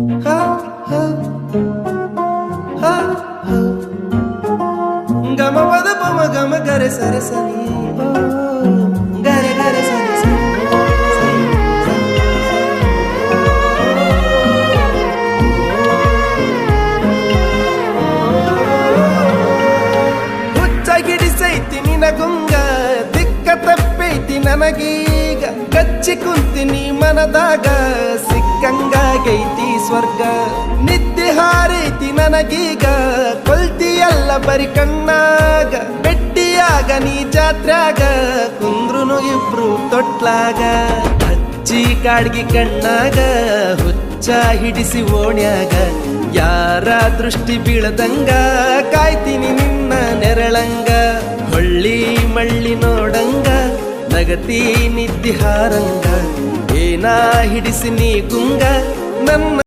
ಹ ಹ ಹ ಹ ಗಮ ಪದ ಪಮ ಗಮ ಗರೆ ಸರೆ ಸನಿ ಗರೆ ಗರೆ ಸರೆ ಸನಿ ಹುಚ್ಚಾಗಿಡಿಸೈತಿ ನಿನಗುಂಗ ದಿಕ್ಕ ತಪ್ಪೈತಿ ನನಗೀಗ ಕಚ್ಚಿ ಕುಂತಿನಿ ಮನದಾಗ ಸಿಕ್ಕಂಗಾಗೈತಿ ಸ್ವರ್ಗ ನಿದ್ದೆ ಹಾರೈತಿ ನನಗೀಗ ಕೊಲ್ತಿಯಲ್ಲ ಬರಿ ಕಣ್ಣಾಗ ಬೆಟ್ಟಿಯಾಗ ನೀ ಜಾತ್ರ್ಯಾಗ ಕುಂದ್ರುನು ಇಬ್ರು ತೊಟ್ಲಾಗ ಹಚ್ಚಿ ಕಾಡ್ಗಿ ಕಣ್ಣಾಗ ಹುಚ್ಚ ಹಿಡಿಸಿ ಓಣ್ಯಾಗ ಯಾರ ದೃಷ್ಟಿ ಬೀಳದಂಗ ಕಾಯ್ತೀನಿ ನಿನ್ನ ನೆರಳಂಗ ಹೊಳ್ಳಿ ಮಳ್ಳಿ ನೋಡಂಗ ನಗತಿ ನಿದ್ದಿ ಹಾರಂಗ ಏನಾ ಹಿಡಿಸಿ ನೀ ಗುಂಗ ನನ್ನ